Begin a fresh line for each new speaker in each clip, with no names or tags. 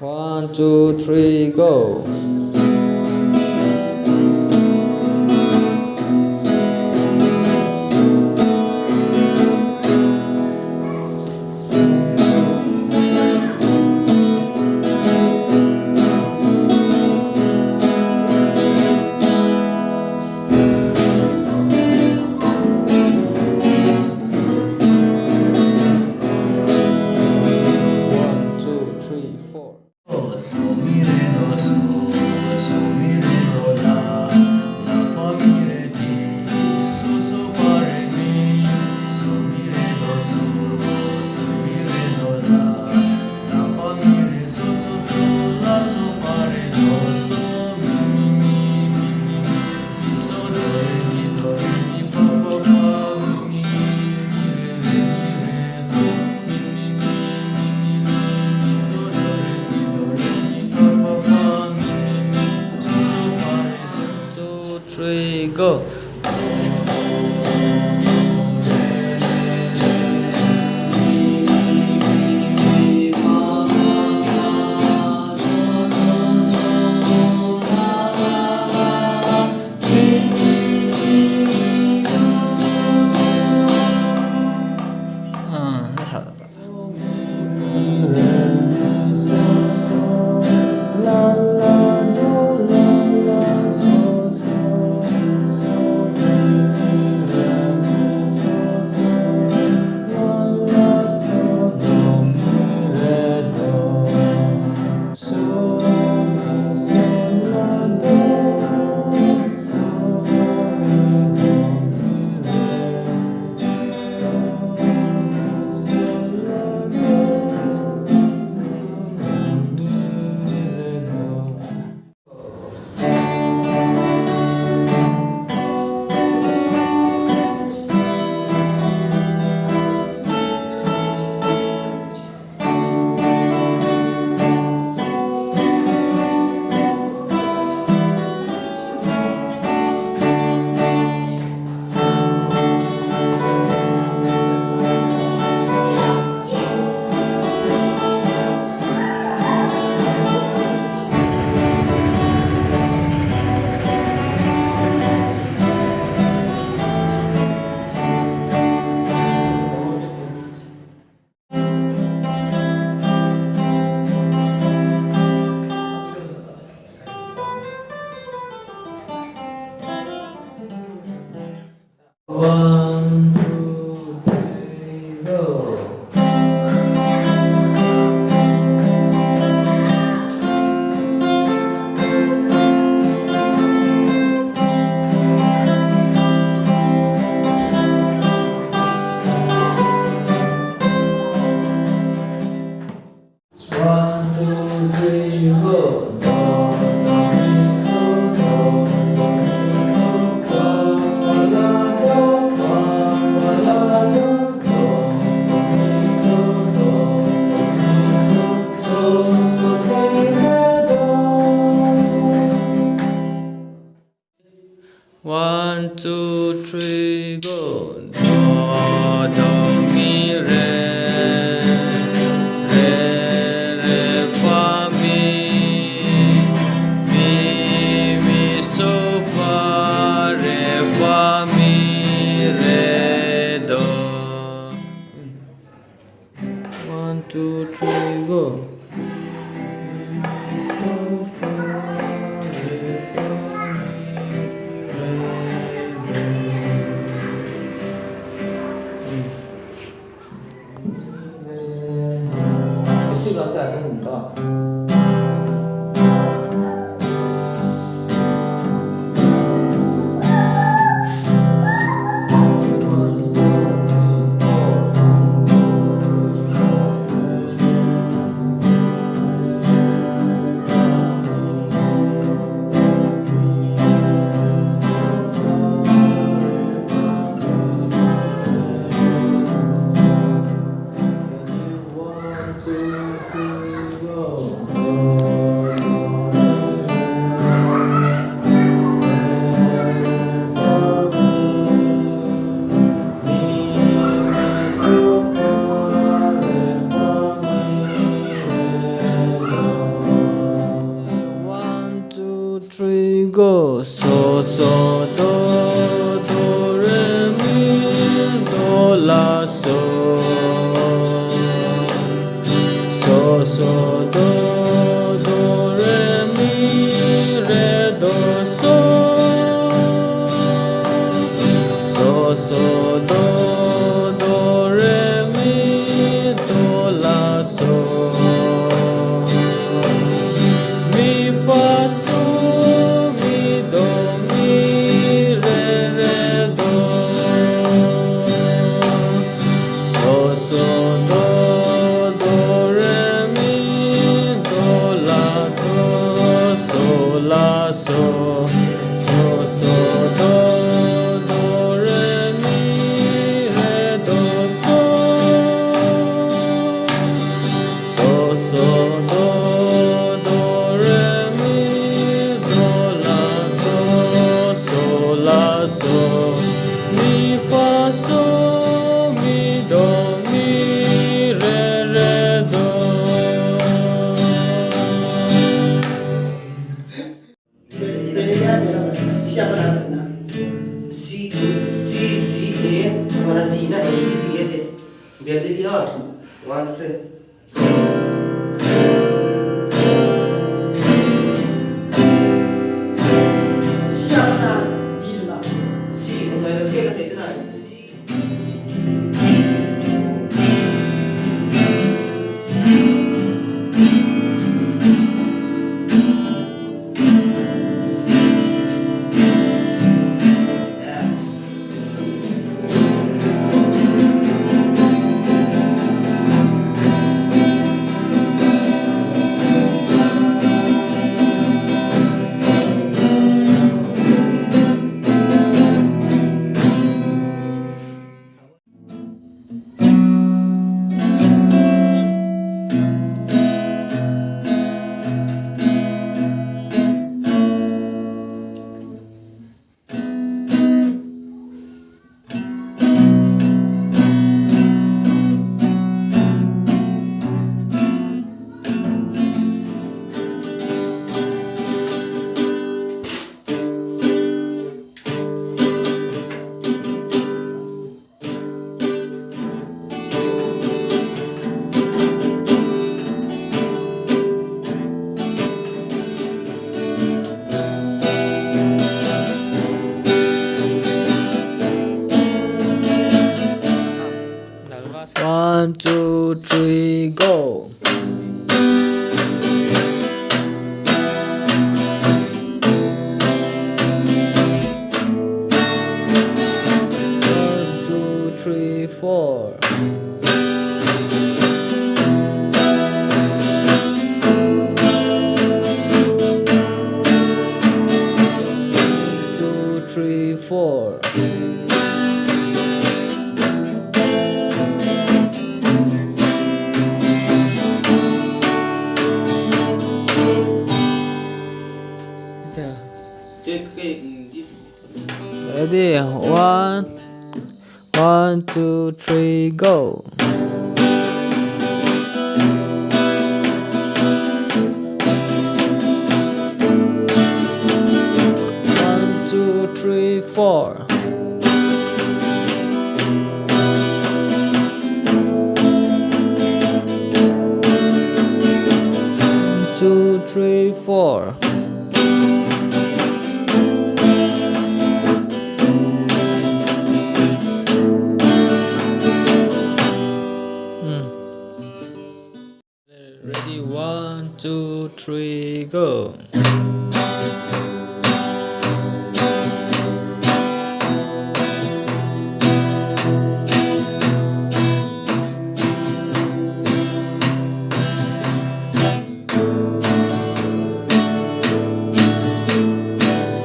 One, two, three, go. One, two, three, four.
So mi re do so mi re do la fa mi re ti so fa re mi so mi re do so mi re do la fa mi re so la so fa re do so mi so do re mi fa mi re so mi so do re mi fa mi so fa re
Two, three, go. 잘한다. One, two, three, go. One, two, three, go. One, two, three, go. Do, mi, re, fa, mi, so, fa, mi, re, do. One, two, three, go. 시간대 아닙니까? One, two, three, go. so so do re mi do la so so do re mi re do so so do re mi do la so mi fa so mi do mi re do so do re mi do la so do re mi re do so do re mi do la so mi fa so mi do mi re do.
Siamo là. Si, E, una latina, E, verde di oro. 1, 3. Siamo là, di là. Si, non è la fiera che te
One, two, three, go. One, two, three, four. Two, three, four. Ready? One, two, three, go. One, two, three, four. One, two, three, four. Ready? One, two, three, go.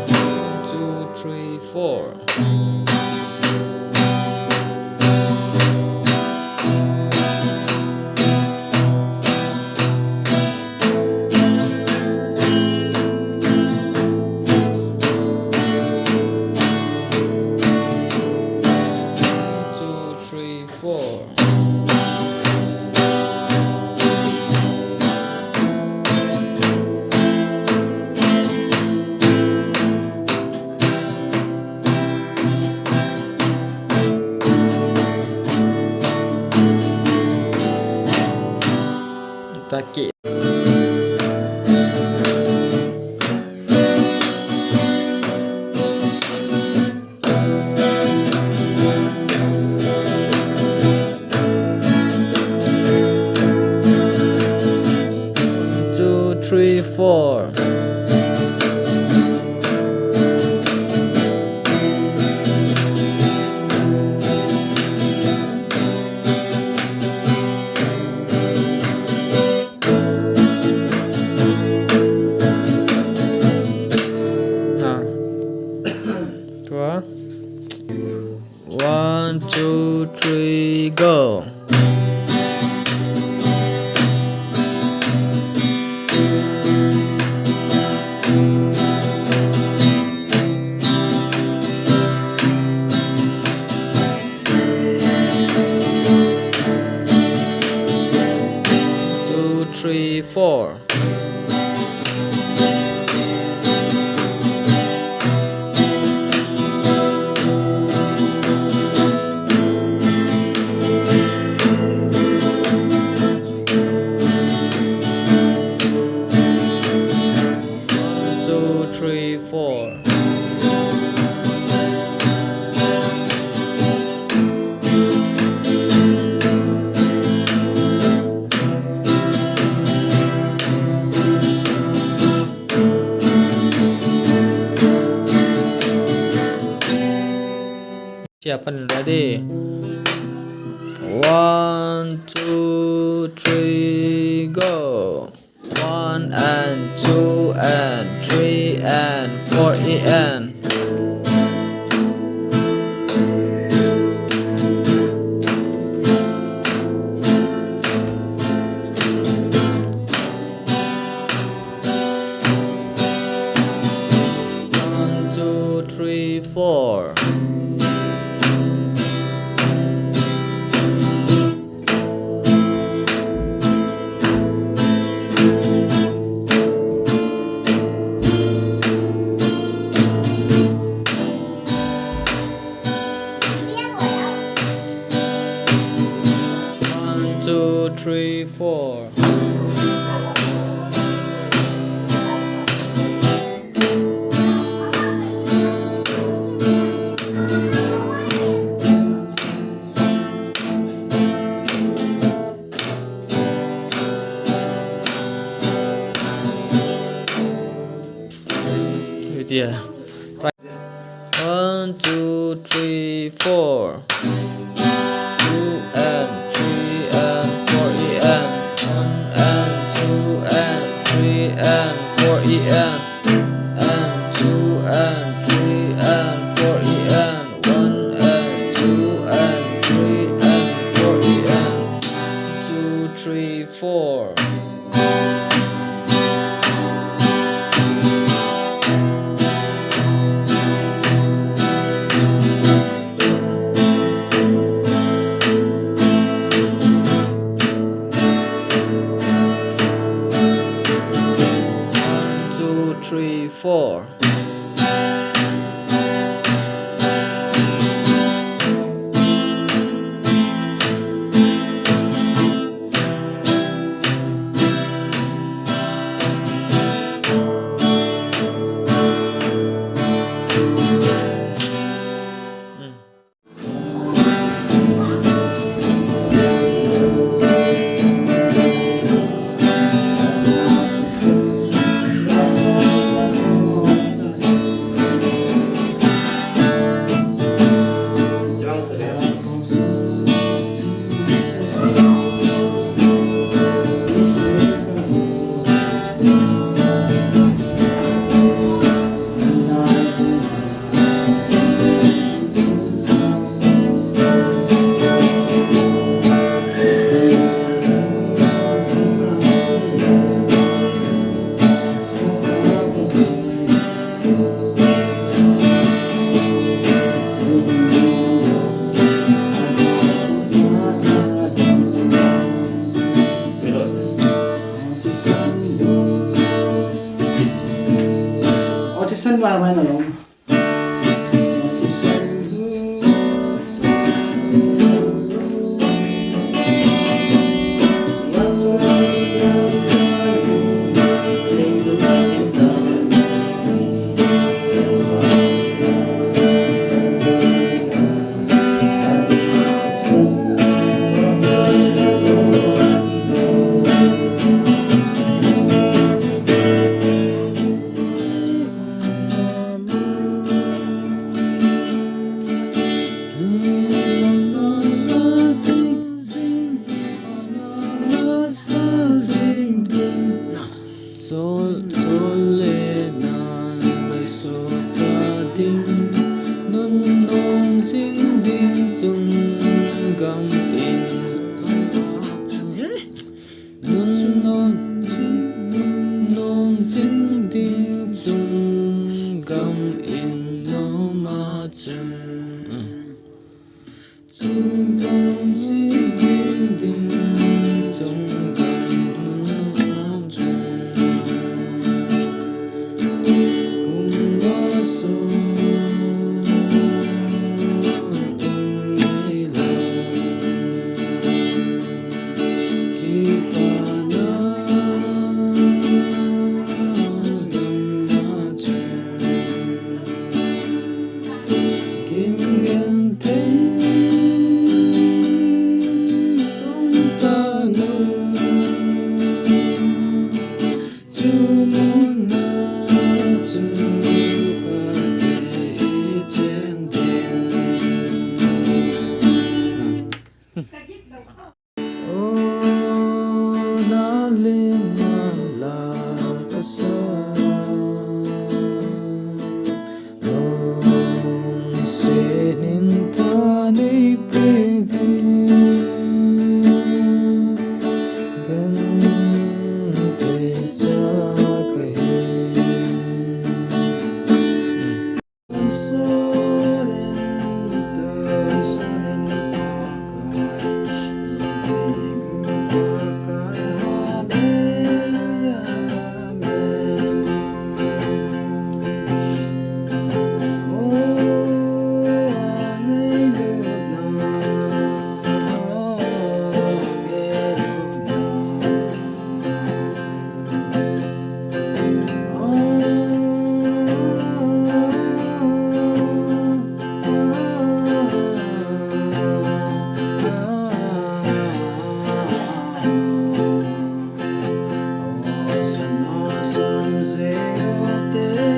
One, two, three, four. ตะเกีย 2 3 4 ตัว 1 2 3 go Two, three, four. One, two, three, four. Siapkan ready. 1 2 3 go. 1 and 2 and 3 and 4 and One, two, three, four. One, two, three, four. Yeah. Right. 1 2 3 4. 2 and 3 and 4 and 1 and 2 and 3 and 4 and 2 and 3 and 4 and 1 and 2 and 3 and 4 and 2 3 4. Two, three, four.
Audition vào mai nào không? Audition.
solid nan may so pa ding nun nong sing ding chung gam in nun nong sing ding chung gam in no ma chung chung gam sing ding chung gam no ma chung kung baso San zero